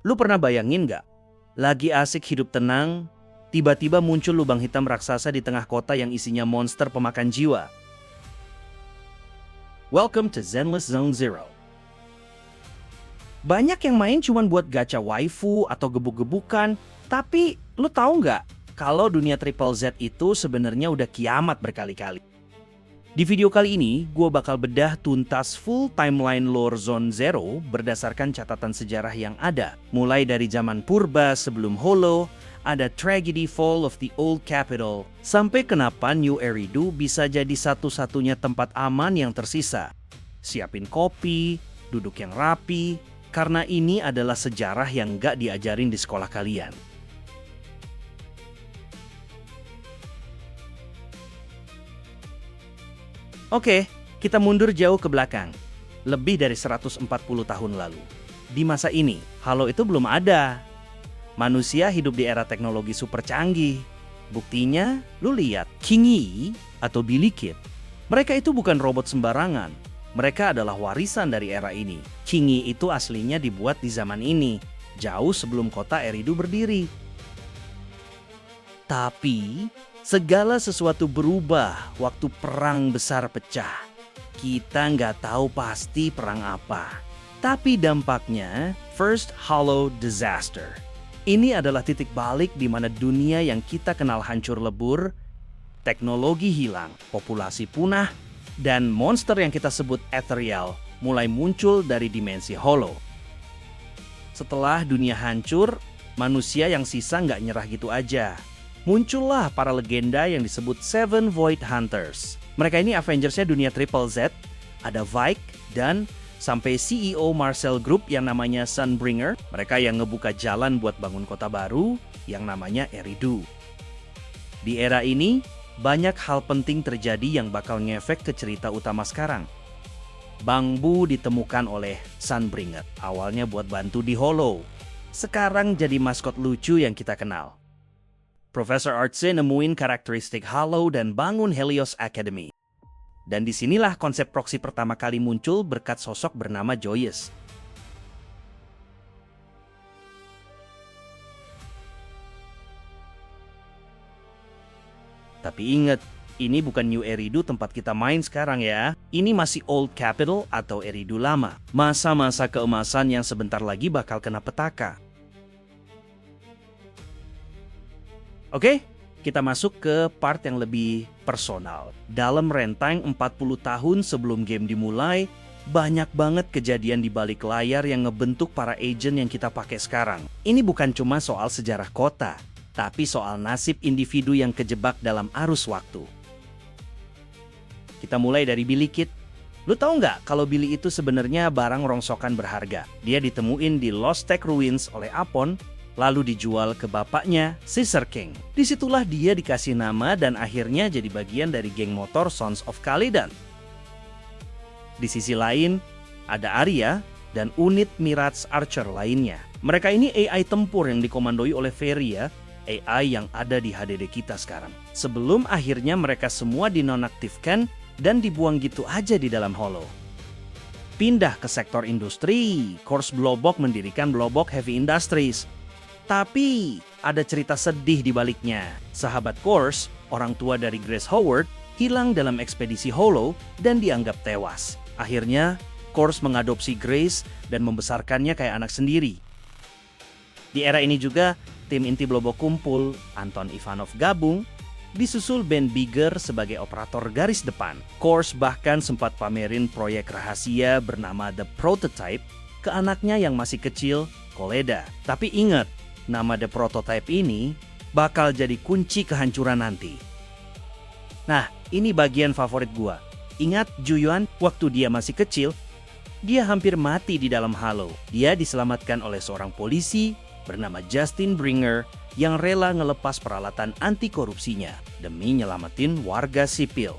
Lu pernah bayangin nggak? Lagi asik hidup tenang, tiba-tiba muncul lubang hitam raksasa di tengah kota yang isinya monster pemakan jiwa. Welcome to Zenless Zone Zero. Banyak yang main cuman buat gacha waifu atau gebuk-gebukan, tapi lu tahu nggak kalau dunia Triple Z itu sebenarnya udah kiamat berkali-kali. Di video kali ini, gue bakal bedah tuntas full timeline lore Zone Zero berdasarkan catatan sejarah yang ada. Mulai dari zaman purba sebelum Hollow, ada tragedy fall of the old capital, sampai kenapa New Eridu bisa jadi satu-satunya tempat aman yang tersisa. Siapin kopi, duduk yang rapi, karena ini adalah sejarah yang gak diajarin di sekolah kalian. Oke, kita mundur jauh ke belakang. Lebih dari 140 tahun lalu. Di masa ini, Halo itu belum ada. Manusia hidup di era teknologi super canggih. Buktinya, lu lihat, King Yi atau Billy Kid. Mereka itu bukan robot sembarangan. Mereka adalah warisan dari era ini. King Yi itu aslinya dibuat di zaman ini, jauh sebelum kota Eridu berdiri. Tapi, segala sesuatu berubah waktu perang besar pecah. Kita nggak tahu pasti perang apa. Tapi dampaknya, First Hollow Disaster. Ini adalah titik balik di mana dunia yang kita kenal hancur lebur, teknologi hilang, populasi punah, dan monster yang kita sebut ethereal mulai muncul dari dimensi Hollow. Setelah dunia hancur, manusia yang sisa nggak nyerah gitu aja. Muncullah para legenda yang disebut Seven Void Hunters. Mereka ini Avengers-nya dunia Triple Z, ada Vike, dan sampai CEO Marcel Group yang namanya Sunbringer. Mereka yang ngebuka jalan buat bangun kota baru yang namanya Eridu. Di era ini, banyak hal penting terjadi yang bakal ngefek ke cerita utama sekarang. Bang Bu ditemukan oleh Sunbringer, awalnya buat bantu di Hollow. Sekarang jadi maskot lucu yang kita kenal. Profesor Artsy nemuin karakteristik Hollow dan bangun Helios Academy. Dan disinilah konsep proksi pertama kali muncul berkat sosok bernama Joyous. Tapi ingat, ini bukan New Eridu tempat kita main sekarang ya. Ini masih Old Capital atau Eridu lama. Masa-masa keemasan yang sebentar lagi bakal kena petaka. Oke, kita masuk ke part yang lebih personal. Dalam rentang 40 tahun sebelum game dimulai, banyak banget kejadian di balik layar yang ngebentuk para agent yang kita pakai sekarang. Ini bukan cuma soal sejarah kota, tapi soal nasib individu yang kejebak dalam arus waktu. Kita mulai dari Billy Kid. Lu tahu nggak kalau Billy itu sebenarnya barang rongsokan berharga? Dia ditemuin di Lost Tech Ruins oleh Apon, lalu dijual ke bapaknya, Caesar King. Disitulah dia dikasih nama dan akhirnya jadi bagian dari geng motor Sons of Khalidan. Di sisi lain, ada Arya dan unit Mirage Archer lainnya. Mereka ini AI tempur yang dikomandoi oleh Feria, AI yang ada di HDD kita sekarang. Sebelum akhirnya mereka semua dinonaktifkan dan dibuang gitu aja di dalam Hollow. Pindah ke sektor industri, Kors Blobok mendirikan Blobok Heavy Industries. Tapi, ada cerita sedih di baliknya. Sahabat Kors, orang tua dari Grace Howard, hilang dalam ekspedisi Hollow dan dianggap tewas. Akhirnya, Kors mengadopsi Grace dan membesarkannya kayak anak sendiri. Di era ini juga, tim inti Blobok kumpul, Anton Ivanov gabung, disusul Ben Bigger sebagai operator garis depan. Kors bahkan sempat pamerin proyek rahasia bernama The Prototype ke anaknya yang masih kecil, Koleda. Tapi ingat, nama The Prototype ini bakal jadi kunci kehancuran nanti. Nah, ini bagian favorit gua. Ingat Juyuan waktu dia masih kecil, dia hampir mati di dalam Hollow. Dia diselamatkan oleh seorang polisi bernama Justin Bringer yang rela ngelepas peralatan anti korupsinya demi nyelamatin warga sipil.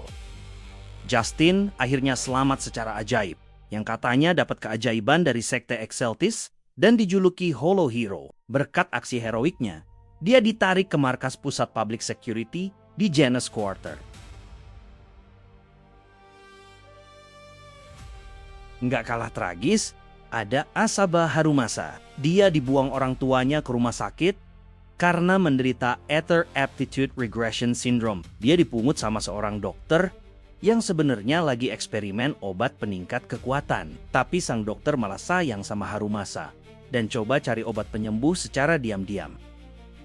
Justin akhirnya selamat secara ajaib, yang katanya dapat keajaiban dari sekte Exceltis dan dijuluki Hollow Hero. Berkat aksi heroiknya, dia ditarik ke markas pusat public security di Janus Quarter. Nggak kalah tragis, ada Asaba Harumasa. Dia dibuang orang tuanya ke rumah sakit karena menderita Ether Aptitude Regression Syndrome. Dia dipungut sama seorang dokter yang sebenarnya lagi eksperimen obat peningkat kekuatan. Tapi sang dokter malah sayang sama Harumasa dan coba cari obat penyembuh secara diam-diam.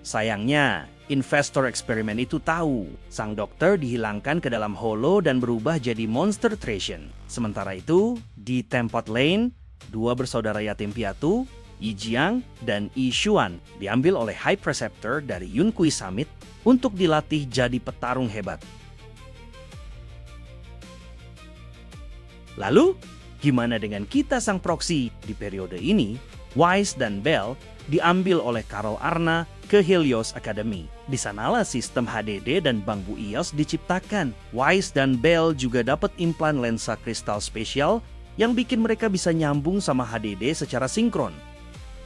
Sayangnya, investor eksperimen itu tahu sang dokter dihilangkan ke dalam holo dan berubah jadi Monster Thracian. Sementara itu, di Tempot Lane, dua bersaudara yatim piatu, Yi Jiang dan Yi Xuan, diambil oleh High Preceptor dari Yunkui Summit untuk dilatih jadi petarung hebat. Lalu, gimana dengan kita sang proksi? Di periode ini, Wise dan Bell diambil oleh Karl Arna ke Helios Academy. Di sanalah sistem HDD dan bangku EOS diciptakan. Wise dan Bell juga dapat implan lensa kristal spesial yang bikin mereka bisa nyambung sama HDD secara sinkron.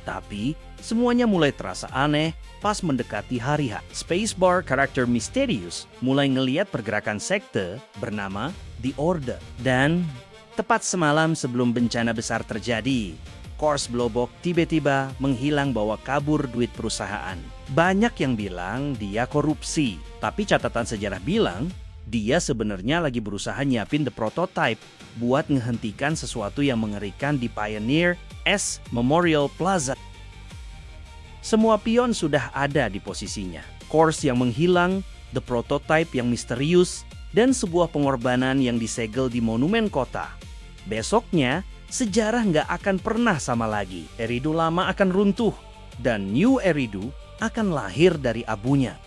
Tapi, semuanya mulai terasa aneh pas mendekati hari H. Spacebar karakter misterius mulai ngeliat pergerakan sekte bernama The Order. Dan, tepat semalam sebelum bencana besar terjadi, Kors Blobok tiba-tiba menghilang bawa kabur duit perusahaan. Banyak yang bilang dia korupsi, tapi catatan sejarah bilang dia sebenarnya lagi berusaha nyiapin the prototype buat ngehentikan sesuatu yang mengerikan di Pioneer S Memorial Plaza. Semua pion sudah ada di posisinya. Kors yang menghilang, the prototype yang misterius, dan sebuah pengorbanan yang disegel di monumen kota. Besoknya, sejarah nggak akan pernah sama lagi. Eridu lama akan runtuh, dan New Eridu akan lahir dari abunya.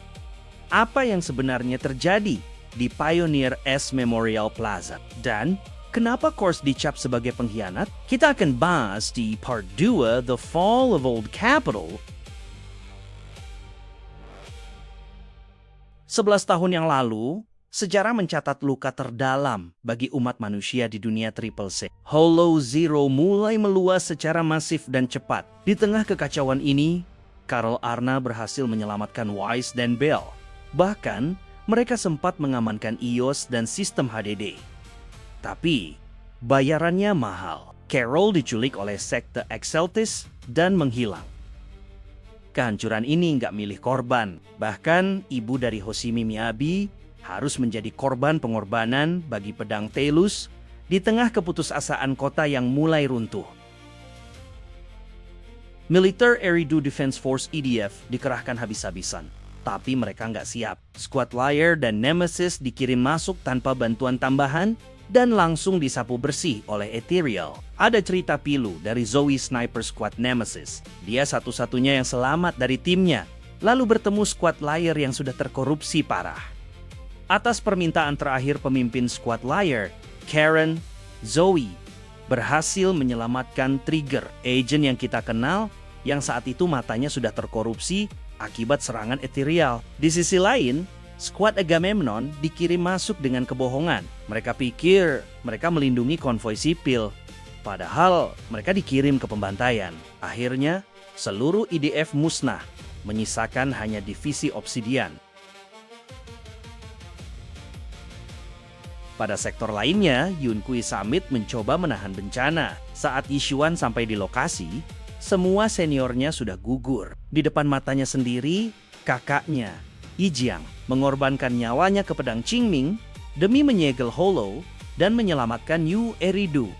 Apa yang sebenarnya terjadi di Pioneer S Memorial Plaza? Dan kenapa Kors dicap sebagai pengkhianat? Kita akan bahas di Part 2, The Fall of Old Capital. 11 tahun yang lalu, sejarah mencatat luka terdalam bagi umat manusia di dunia Triple C. Holo Zero mulai meluas secara masif dan cepat. Di tengah kekacauan ini, Karl Arna berhasil menyelamatkan Wise dan Bell. Bahkan, mereka sempat mengamankan EOS dan sistem HDD. Tapi, bayarannya mahal. Carol diculik oleh sekte Exceltis dan menghilang. Kehancuran ini nggak milih korban. Bahkan, ibu dari Hoshimi Miyabi harus menjadi korban pengorbanan bagi pedang Telus di tengah keputusasaan kota yang mulai runtuh. Militer Eridu Defense Force EDF dikerahkan habis-habisan. Tapi mereka nggak siap. Squad Liar dan Nemesis dikirim masuk tanpa bantuan tambahan dan langsung disapu bersih oleh Ethereal. Ada cerita pilu dari Zoe Sniper Squad Nemesis. Dia satu-satunya yang selamat dari timnya, lalu bertemu Squad Liar yang sudah terkorupsi parah. Atas permintaan terakhir pemimpin Squad Liar, Karen, Zoe berhasil menyelamatkan Trigger, agent yang kita kenal yang saat itu matanya sudah terkorupsi akibat serangan Ethereal. Di sisi lain, Squad Agamemnon dikirim masuk dengan kebohongan. Mereka pikir mereka melindungi konvoi sipil, padahal mereka dikirim ke pembantaian. Akhirnya, seluruh IDF musnah, menyisakan hanya divisi Obsidian. Pada sektor lainnya, Yunkui Summit mencoba menahan bencana. Saat Yi Xuan sampai di lokasi, semua seniornya sudah gugur. Di depan matanya sendiri, kakaknya, Yi Jiang, mengorbankan nyawanya ke pedang Qingming demi menyegel Holo dan menyelamatkan New Eridu.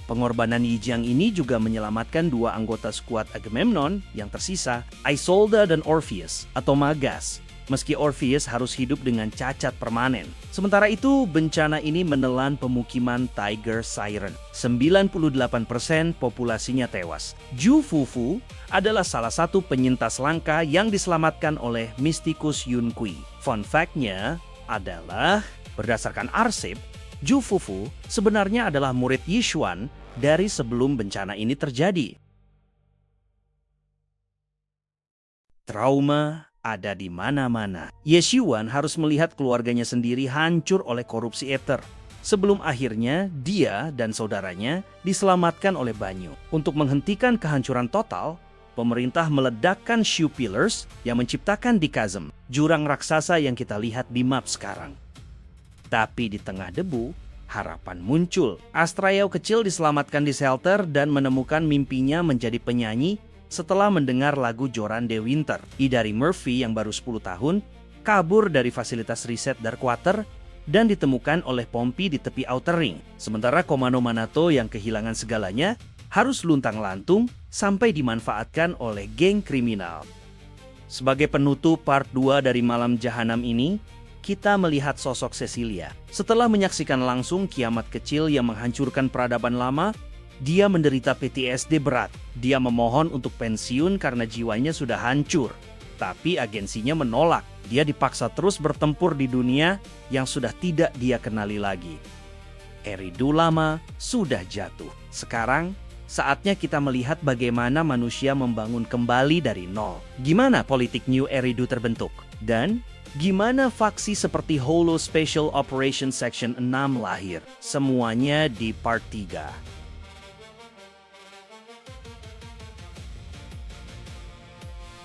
Pengorbanan Yi Jiang ini juga menyelamatkan dua anggota skuad Agamemnon yang tersisa, Isolda dan Orpheus atau Magas, meski Orpheus harus hidup dengan cacat permanen. Sementara itu, bencana ini menelan pemukiman Tiger Siren. 98% populasinya tewas. Ju Fufu adalah salah satu penyintas langka yang diselamatkan oleh Mystikus Yunkui. Fun fact-nya adalah, berdasarkan arsip, Ju Fufu sebenarnya adalah murid Yi Xuan dari sebelum bencana ini terjadi. Trauma ada di mana-mana. Ye Xuan harus melihat keluarganya sendiri hancur oleh korupsi Ether. Sebelum akhirnya dia dan saudaranya diselamatkan oleh Banyu. Untuk menghentikan kehancuran total, pemerintah meledakkan Shu Pillars yang menciptakan Chasm, jurang raksasa yang kita lihat di map sekarang. Tapi di tengah debu, harapan muncul. Astraeo kecil diselamatkan di shelter dan menemukan mimpinya menjadi penyanyi setelah mendengar lagu Joran de Winter. Idari Murphy yang baru 10 tahun kabur dari fasilitas riset Darkwater dan ditemukan oleh Pompey di tepi Outer Ring. Sementara Komano Manato yang kehilangan segalanya harus luntang-lantung sampai dimanfaatkan oleh geng kriminal. Sebagai penutup part 2 dari Malam Jahanam ini, kita melihat sosok Cecilia. Setelah menyaksikan langsung kiamat kecil yang menghancurkan peradaban lama, dia menderita PTSD berat. Dia memohon untuk pensiun karena jiwanya sudah hancur. Tapi agensinya menolak. Dia dipaksa terus bertempur di dunia yang sudah tidak dia kenali lagi. Eridu lama sudah jatuh. Sekarang, saatnya kita melihat bagaimana manusia membangun kembali dari nol. Gimana politik New Eridu terbentuk? Dan gimana faksi seperti Holo Special Operation Section 6 lahir? Semuanya di part 3.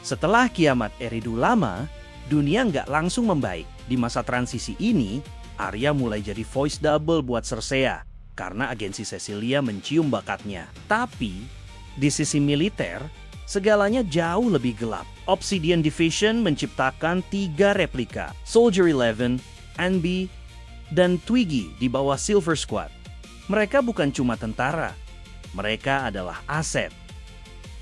Setelah kiamat Eridu lama, dunia nggak langsung membaik. Di masa transisi ini, Arya mulai jadi voice double buat Cersei karena agensi Cecilia mencium bakatnya. Tapi, di sisi militer, segalanya jauh lebih gelap. Obsidian Division menciptakan 3 replika, Soldier 11, Anbi, dan Twiggy di bawah Silver Squad. Mereka bukan cuma tentara, mereka adalah aset.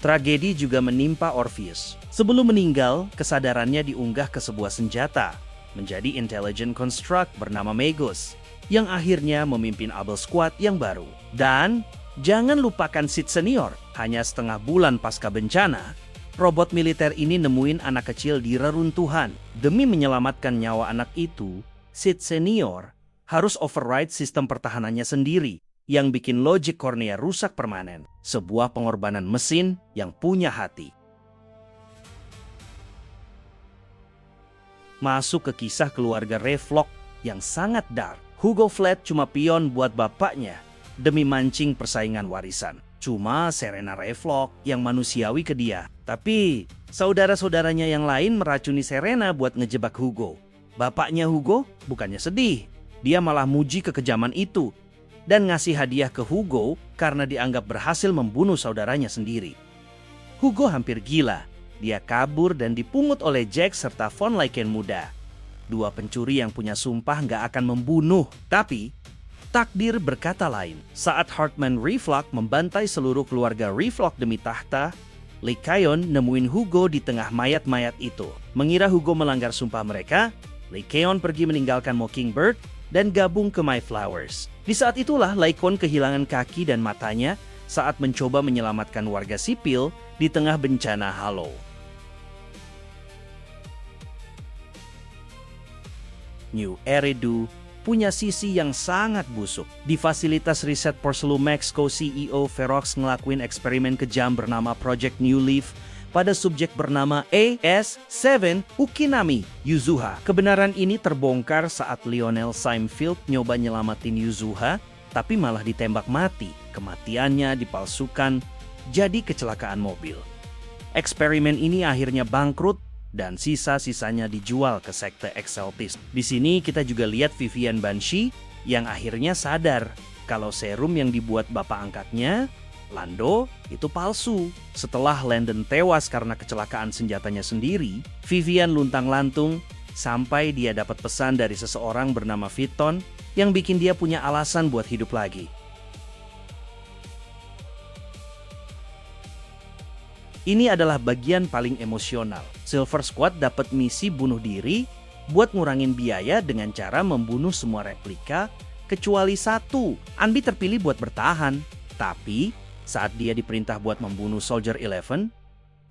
Tragedi juga menimpa Orpheus. Sebelum meninggal, kesadarannya diunggah ke sebuah senjata, menjadi intelligent construct bernama Magus, yang akhirnya memimpin Able Squad yang baru. Dan jangan lupakan Sid Senior, hanya setengah bulan pasca bencana, robot militer ini nemuin anak kecil di reruntuhan. Demi menyelamatkan nyawa anak itu, Sid Senior harus override sistem pertahanannya sendiri, yang bikin logik kornea rusak permanen. Sebuah pengorbanan mesin yang punya hati. Masuk ke kisah keluarga Revlok yang sangat dark. Hugo Flat cuma pion buat bapaknya demi mancing persaingan warisan. Cuma Serena Revlok yang manusiawi ke dia. Tapi saudara-saudaranya yang lain meracuni Serena buat ngejebak Hugo. Bapaknya Hugo bukannya sedih, dia malah muji kekejaman itu dan ngasih hadiah ke Hugo karena dianggap berhasil membunuh saudaranya sendiri. Hugo hampir gila. Dia kabur dan dipungut oleh Jack serta Von Lycan muda. 2 pencuri yang punya sumpah nggak akan membunuh. Tapi, takdir berkata lain. Saat Hartman Revlok membantai seluruh keluarga Revlok demi tahta, Lycaon nemuin Hugo di tengah mayat-mayat itu. Mengira Hugo melanggar sumpah mereka, Lycaon pergi meninggalkan Mockingbird dan gabung ke My Flowers. Di saat itulah Lycaon kehilangan kaki dan matanya saat mencoba menyelamatkan warga sipil di tengah bencana Hollow. New Eridu punya sisi yang sangat busuk. Di fasilitas riset Porcelumex, co-CEO Ferox ngelakuin eksperimen kejam bernama Project New Leaf pada subjek bernama AS7 Ukinami Yuzuha. Kebenaran ini terbongkar saat Lionel Simefield nyoba nyelamatin Yuzuha, tapi malah ditembak mati. Kematiannya dipalsukan jadi kecelakaan mobil. Eksperimen ini akhirnya bangkrut dan sisa-sisanya dijual ke sekte Exaltist. Di sini kita juga lihat Vivian Banshee yang akhirnya sadar kalau serum yang dibuat bapak angkatnya, Lando, itu palsu. Setelah Landon tewas karena kecelakaan senjatanya sendiri, Vivian luntang-lantung sampai dia dapat pesan dari seseorang bernama Vitton yang bikin dia punya alasan buat hidup lagi. Ini adalah bagian paling emosional. Silver Squad dapat misi bunuh diri buat ngurangin biaya dengan cara membunuh semua replika kecuali 1. Anbi terpilih buat bertahan. Tapi saat dia diperintah buat membunuh Soldier 11,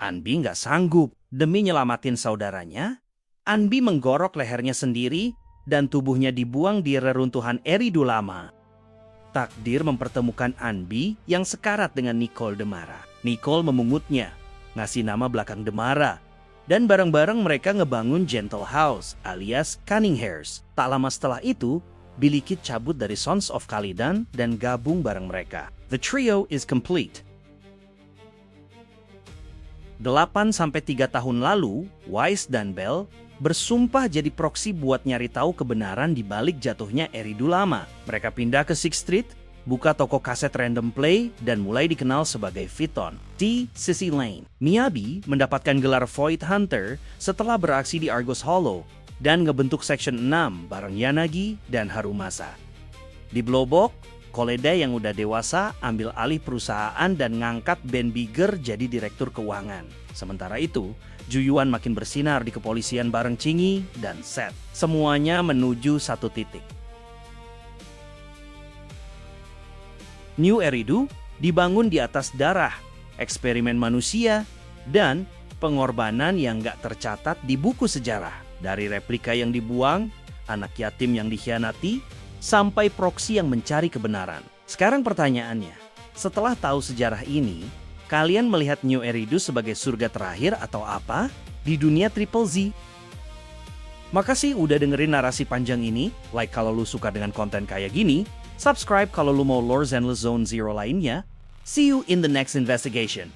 Anbi nggak sanggup. Demi nyelamatin saudaranya, Anbi menggorok lehernya sendiri dan tubuhnya dibuang di reruntuhan Eridu lama. Takdir mempertemukan Anbi yang sekarat dengan Nicole Demara. Nicole memungutnya, ngasih nama belakang Demara, dan bareng-bareng mereka ngebangun Gentle House alias Cunning Hairs. Tak lama setelah itu, Billy Kid cabut dari Sons of Calidan dan gabung bareng mereka. The trio is complete. 8-3 tahun lalu, Wise dan Bell bersumpah jadi proksi buat nyari tahu kebenaran di balik jatuhnya Eridu lama. Mereka pindah ke Sixth Street buka toko kaset Random Play, dan mulai dikenal sebagai Vuitton T. Sissy Lane. Miyabi mendapatkan gelar Void Hunter setelah beraksi di Argos Hollow dan ngebentuk Section 6 bareng Yanagi dan Harumasa. Di Blowbox, Koleda yang udah dewasa ambil alih perusahaan dan ngangkat Ben Bigger jadi direktur keuangan. Sementara itu, Juyuan makin bersinar di kepolisian bareng Chingy dan Seth. Semuanya menuju satu titik. New Eridu dibangun di atas darah, eksperimen manusia, dan pengorbanan yang gak tercatat di buku sejarah. Dari replika yang dibuang, anak yatim yang dikhianati, sampai proksi yang mencari kebenaran. Sekarang pertanyaannya, setelah tahu sejarah ini, kalian melihat New Eridu sebagai surga terakhir atau apa di dunia Triple Z? Makasih udah dengerin narasi panjang ini. Like kalau lu suka dengan konten kayak gini, subscribe kalau lu mau Lore Zenless Zone Zero lainnya. See you in the next investigation.